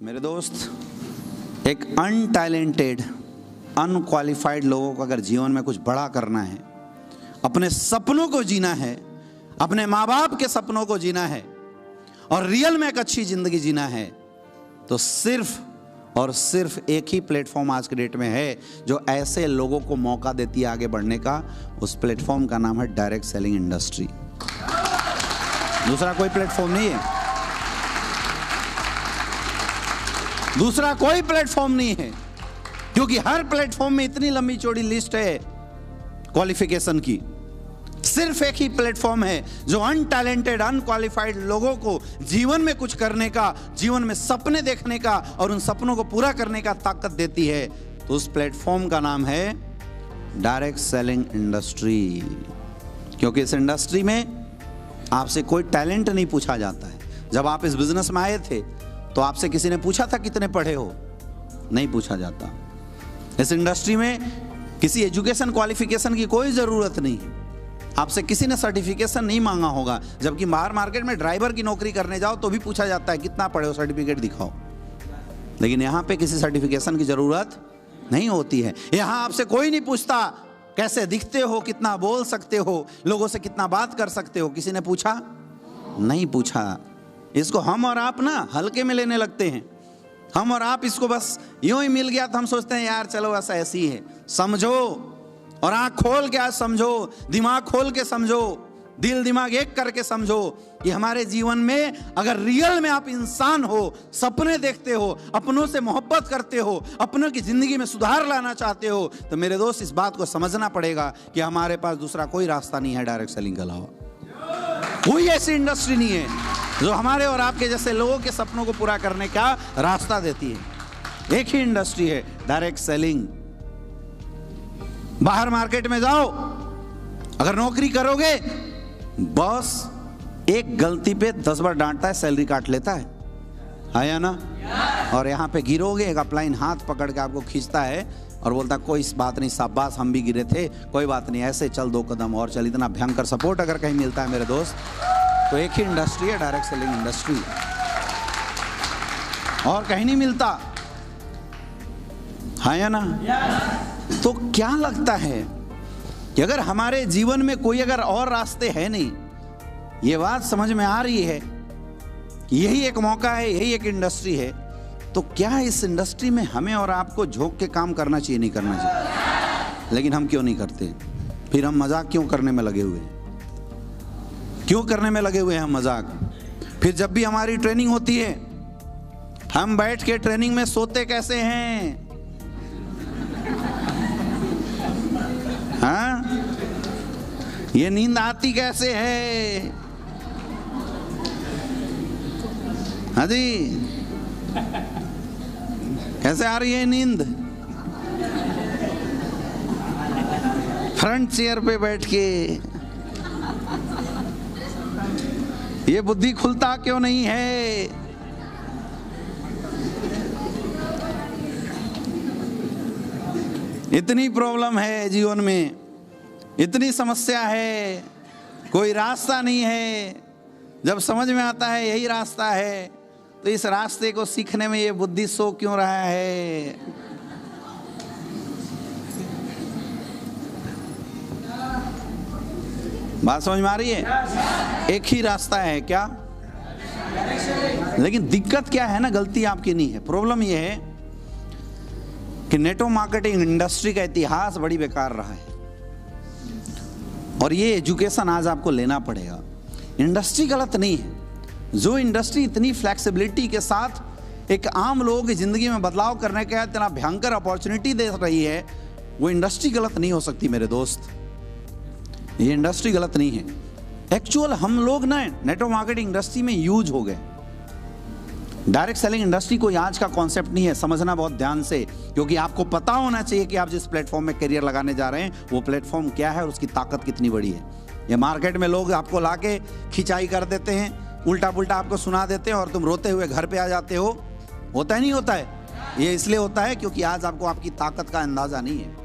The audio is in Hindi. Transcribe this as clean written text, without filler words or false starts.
मेरे दोस्त, एक अनटैलेंटेड अनक्वालिफाइड लोगों को अगर जीवन में कुछ बड़ा करना है, अपने सपनों को जीना है, अपने माँ बाप के सपनों को जीना है और रियल में एक अच्छी जिंदगी जीना है, तो सिर्फ और सिर्फ एक ही प्लेटफॉर्म आज के डेट में है जो ऐसे लोगों को मौका देती है आगे बढ़ने का। उस प्लेटफॉर्म का नाम है डायरेक्ट सेलिंग इंडस्ट्री। दूसरा कोई प्लेटफॉर्म नहीं है, दूसरा कोई प्लेटफॉर्म नहीं है, क्योंकि हर प्लेटफॉर्म में इतनी लंबी चौड़ी लिस्ट है क्वालिफिकेशन की। सिर्फ एक ही प्लेटफॉर्म है जो अनटैलेंटेड अनक्वालिफाइड लोगों को जीवन में कुछ करने का, जीवन में सपने देखने का और उन सपनों को पूरा करने का ताकत देती है। तो उस प्लेटफॉर्म का नाम है डायरेक्ट सेलिंग इंडस्ट्री। क्योंकि इस इंडस्ट्री में आपसे कोई टैलेंट नहीं पूछा जाता है। जब आप इस बिजनेस में आए थे तो आपसे किसी ने पूछा था कितने पढ़े हो? नहीं पूछा जाता। इस इंडस्ट्री में किसी एजुकेशन क्वालिफिकेशन की कोई ज़रूरत नहीं है। आपसे किसी ने सर्टिफिकेशन नहीं मांगा होगा। जबकि बाहर मार्केट में ड्राइवर की नौकरी करने जाओ तो भी पूछा जाता है कितना पढ़े हो, सर्टिफिकेट दिखाओ। लेकिन यहाँ पे किसी सर्टिफिकेशन की ज़रूरत नहीं होती है। यहाँ आपसे कोई नहीं पूछता कैसे दिखते हो, कितना बोल सकते हो, लोगों से कितना बात कर सकते हो। किसी ने पूछा? नहीं पूछा। इसको हम और आप ना हल्के में लेने लगते हैं। हम और आप इसको बस यूं ही मिल गया तो हम सोचते हैं यार चलो बस ऐसी है। समझो और आंख खोल के आज समझो, दिमाग खोल के समझो, दिल दिमाग एक करके समझो कि हमारे जीवन में अगर रियल में आप इंसान हो, सपने देखते हो, अपनों से मोहब्बत करते हो, अपनों की जिंदगी में सुधार लाना चाहते हो, तो मेरे दोस्त इस बात को समझना पड़ेगा कि हमारे पास दूसरा कोई रास्ता नहीं है डायरेक्ट सेलिंग के अलावा। कोई ऐसी इंडस्ट्री नहीं है जो हमारे और आपके जैसे लोगों के सपनों को पूरा करने का रास्ता देती है। एक ही इंडस्ट्री है डायरेक्ट सेलिंग। बाहर मार्केट में जाओ, अगर नौकरी करोगे, बॉस एक गलती पे 10 बार डांटता है, सैलरी काट लेता है या ना? और यहाँ पे गिरोगे, एक अपलाइन हाथ पकड़ के आपको खींचता है और बोलता कोई इस बात नहीं, शाबाश हम भी गिरे थे, कोई बात नहीं, ऐसे चल 2 कदम और चल। इतना भयंकर सपोर्ट अगर कहीं मिलता है मेरे दोस्त, तो एक ही इंडस्ट्री है डायरेक्ट सेलिंग इंडस्ट्री, और कहीं नहीं मिलता है या ना? तो क्या लगता है कि अगर हमारे जीवन में कोई अगर और रास्ते है नहीं, ये बात समझ में आ रही है कि यही एक मौका है, यही एक इंडस्ट्री है, तो क्या इस इंडस्ट्री में हमें और आपको झोंक के काम करना चाहिए, नहीं करना चाहिए? लेकिन हम क्यों नहीं करते? फिर हम मजाक क्यों करने में लगे हुए हैं? क्यों करने में लगे हुए हैं हम मजाक? फिर जब भी हमारी ट्रेनिंग होती है, हम बैठ के ट्रेनिंग में सोते कैसे हैं? हाँ, ये नींद आती कैसे है? हाँ जी, कैसे आ रही है नींद? फ्रंट चेयर पे बैठ के। ये बुद्धि खुलता क्यों नहीं है? इतनी प्रॉब्लम है जीवन में, इतनी समस्या है, कोई रास्ता नहीं है। जब समझ में आता है यही रास्ता है, तो इस रास्ते को सीखने में ये बुद्धि सो क्यों रहा है? बात समझ में आ रही है? एक ही रास्ता है क्या? लेकिन दिक्कत क्या है ना, गलती आपकी नहीं है। प्रॉब्लम ये है कि नेटवर्क मार्केटिंग इंडस्ट्री का इतिहास बड़ी बेकार रहा है, और ये एजुकेशन आज आपको लेना पड़ेगा। इंडस्ट्री गलत नहीं है। जो इंडस्ट्री इतनी फ्लेक्सिबिलिटी के साथ एक आम लोगों की जिंदगी में बदलाव करने का इतना भयंकर अपॉर्चुनिटी दे रही है, वो इंडस्ट्री गलत नहीं हो सकती मेरे दोस्त। ये इंडस्ट्री गलत नहीं है। एक्चुअल हम लोग ना नेटवर्क मार्केटिंग इंडस्ट्री में यूज हो गए। डायरेक्ट सेलिंग इंडस्ट्री कोई आज का कॉन्सेप्ट नहीं है, समझना बहुत ध्यान से, क्योंकि आपको पता होना चाहिए कि आप जिस प्लेटफॉर्म में करियर लगाने जा रहे हैं वो प्लेटफॉर्म क्या है और उसकी ताकत कितनी बड़ी है। ये मार्केट में लोग आपको लाके खिंचाई कर देते हैं, उल्टा पुल्टा आपको सुना देते हैं और तुम रोते हुए घर पे आ जाते हो। होता है नहीं होता है? ये इसलिए होता है क्योंकि आज आपको आपकी ताकत का अंदाजा नहीं है।